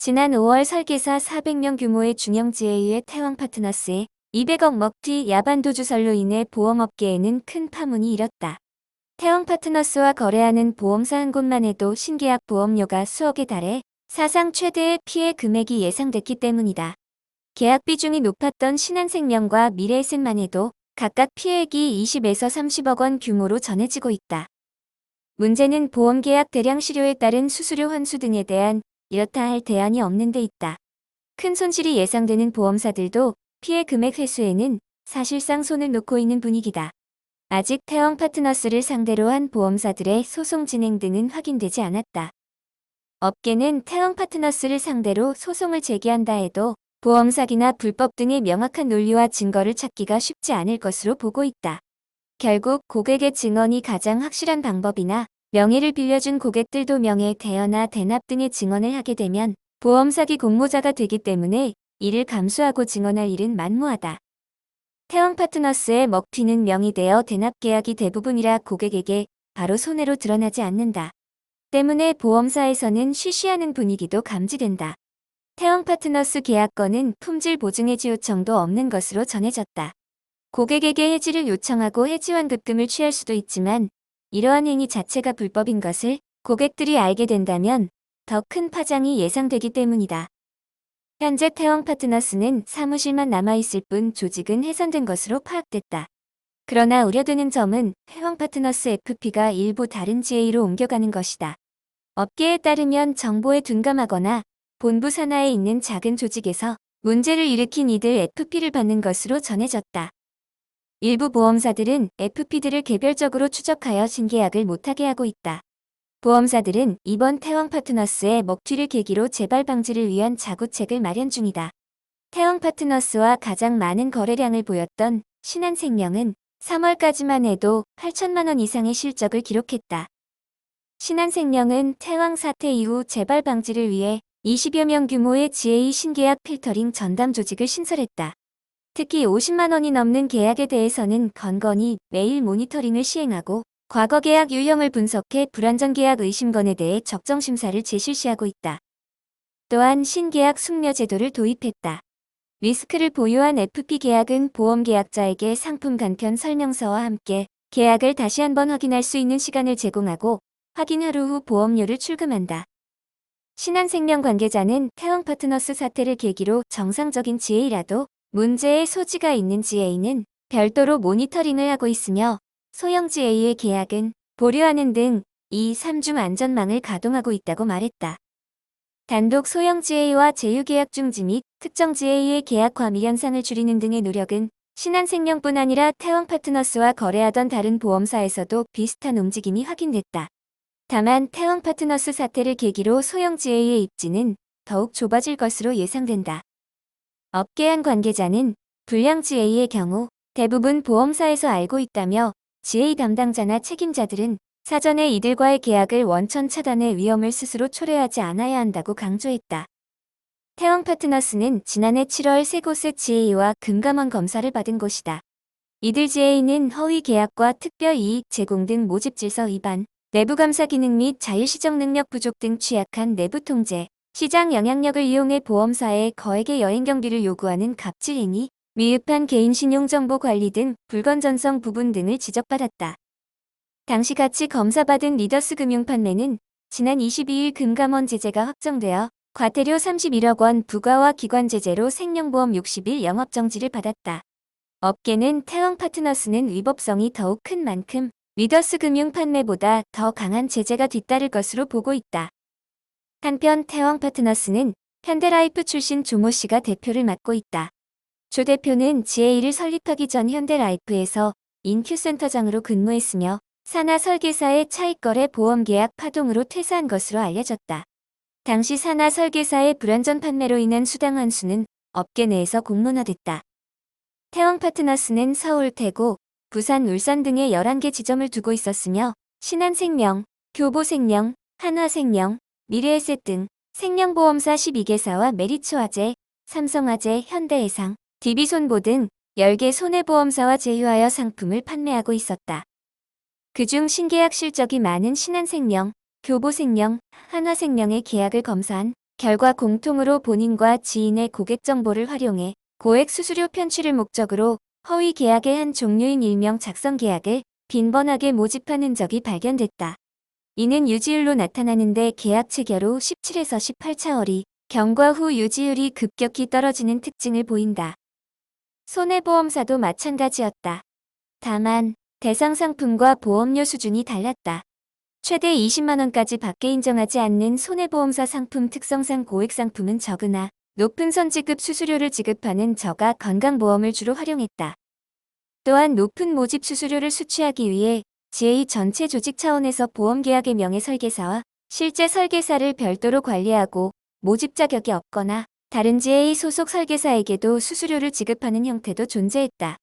지난 5월 설계사 400명 규모의 중형지에 태왕 파트너스의 200억 먹튀 야반도주설로 인해 보험업계에는 큰 파문이 일었다. 태왕 파트너스와 거래하는 보험사 한 곳만 해도 신계약 보험료가 수억에 달해 사상 최대의 피해 금액이 예상됐기 때문이다. 계약 비중이 높았던 신한생명과 미래에셋만 해도 각각 피해액이 20에서 30억 원 규모로 전해지고 있다. 문제는 보험계약 대량 실효에 따른 수수료 환수 등에 대한 이렇다 할 대안이 없는 데 있다. 큰 손실이 예상되는 보험사들도 피해 금액 회수에는 사실상 손을 놓고 있는 분위기다. 아직 태왕 파트너스를 상대로 한 보험사들의 소송 진행 등은 확인되지 않았다. 업계는 태왕 파트너스를 상대로 소송을 제기한다 해도 보험 사기나 불법 등의 명확한 논리와 증거를 찾기가 쉽지 않을 것으로 보고 있다. 결국 고객의 증언이 가장 확실한 방법이나 명의를 빌려준 고객들도 명예 대여나 대납 등의 증언을 하게 되면 보험 사기 공모자가 되기 때문에 이를 감수하고 증언할 일은 만무하다. 태왕 파트너스의 먹튀는 명의 대여 대납 계약이 대부분이라 고객에게 바로 손해로 드러나지 않는다. 때문에 보험사에서는 쉬쉬하는 분위기도 감지된다. 태왕 파트너스 계약건은 품질 보증 해지 요청도 없는 것으로 전해졌다. 고객에게 해지를 요청하고 해지 환급금을 취할 수도 있지만 이러한 행위 자체가 불법인 것을 고객들이 알게 된다면 더 큰 파장이 예상되기 때문이다. 현재 태왕 파트너스는 사무실만 남아있을 뿐 조직은 해산된 것으로 파악됐다. 그러나 우려되는 점은 태왕 파트너스 FP가 일부 다른 GA로 옮겨가는 것이다. 업계에 따르면 정보에 둔감하거나 본부 산하에 있는 작은 조직에서 문제를 일으킨 이들 FP를 받는 것으로 전해졌다. 일부 보험사들은 FP들을 개별적으로 추적하여 신계약을 못하게 하고 있다. 보험사들은 이번 태왕 파트너스의 먹튀를 계기로 재발 방지를 위한 자구책을 마련 중이다. 태왕 파트너스와 가장 많은 거래량을 보였던 신한생명은 3월까지만 해도 8천만 원 이상의 실적을 기록했다. 신한생명은 태왕 사태 이후 재발 방지를 위해 20여 명 규모의 GA 신계약 필터링 전담 조직을 신설했다. 특히 50만 원이 넘는 계약에 대해서는 건건히 매일 모니터링을 시행하고 과거 계약 유형을 분석해 불안전 계약 의심건에 대해 적정 심사를 재실시하고 있다. 또한 신계약 숙려 제도를 도입했다. 리스크를 보유한 FP 계약은 보험 계약자에게 상품 간편 설명서와 함께 계약을 다시 한번 확인할 수 있는 시간을 제공하고 확인 하루 후 보험료를 출금한다. 신한생명 관계자는 태왕 파트너스 사태를 계기로 정상적인 GA라도 문제의 소지가 있는 GA는 별도로 모니터링을 하고 있으며 소형 GA의 계약은 보류하는 등 2, 3중 안전망을 가동하고 있다고 말했다. 단독 소형 GA와 제휴계약 중지 및 특정 GA의 계약 과밀 현상을 줄이는 등의 노력은 신한생명뿐 아니라 태왕 파트너스와 거래하던 다른 보험사에서도 비슷한 움직임이 확인됐다. 다만 태왕 파트너스 사태를 계기로 소형 GA의 입지는 더욱 좁아질 것으로 예상된다. 업계 한 관계자는 불량 GA의 경우 대부분 보험사에서 알고 있다며 GA 담당자나 책임자들은 사전에 이들과의 계약을 원천 차단의 위험을 스스로 초래하지 않아야 한다고 강조했다. 태왕 파트너스는 지난해 7월 세 곳의 GA와 금감원 검사를 받은 곳이다. 이들 GA는 허위 계약과 특별 이익 제공 등 모집 질서 위반, 내부 감사 기능 및 자율시정 능력 부족 등 취약한 내부 통제, 시장 영향력을 이용해 보험사에 거액의 여행 경비를 요구하는 갑질 행위, 미흡한 개인 신용정보 관리 등 불건전성 부분 등을 지적받았다. 당시 같이 검사받은 리더스 금융 판매는 지난 22일 금감원 제재가 확정되어 과태료 31억 원 부과와 기관 제재로 생명보험 60일 영업정지를 받았다. 업계는 태왕 파트너스는 위법성이 더욱 큰 만큼 리더스 금융 판매보다 더 강한 제재가 뒤따를 것으로 보고 있다. 한편 태왕 파트너스는 현대라이프 출신 조모 씨가 대표를 맡고 있다. 조 대표는 GA를 설립하기 전 현대라이프에서 인큐센터장으로 근무했으며 산하 설계사의 차익거래 보험계약 파동으로 퇴사한 것으로 알려졌다. 당시 산하 설계사의 불안전 판매로 인한 수당 환수는 업계 내에서 공론화됐다. 태왕 파트너스는 서울, 대구, 부산, 울산 등의 11개 지점을 두고 있었으며 신한생명, 교보생명, 한화생명, 미래에셋 등 생명보험사 12개사와 메리츠화재, 삼성화재, 현대해상, DB손보 등 10개 손해보험사와 제휴하여 상품을 판매하고 있었다. 그중 신계약 실적이 많은 신한생명, 교보생명, 한화생명의 계약을 검사한 결과 공통으로 본인과 지인의 고객 정보를 활용해 고액 수수료 편취를 목적으로 허위 계약의 한 종류인 일명 작성 계약을 빈번하게 모집한 흔적이 발견됐다. 이는 유지율로 나타나는데 계약 체결 후 17에서 18차월이 경과 후 유지율이 급격히 떨어지는 특징을 보인다. 손해보험사도 마찬가지였다. 다만 대상 상품과 보험료 수준이 달랐다. 최대 20만 원까지 받게 인정하지 않는 손해보험사 상품 특성상 고액 상품은 적으나 높은 선지급 수수료를 지급하는 저가 건강보험을 주로 활용했다. 또한 높은 모집 수수료를 수취하기 위해 GA 전체 조직 차원에서 보험계약의 명예 설계사와 실제 설계사를 별도로 관리하고 모집 자격이 없거나 다른 GA 소속 설계사에게도 수수료를 지급하는 형태도 존재했다.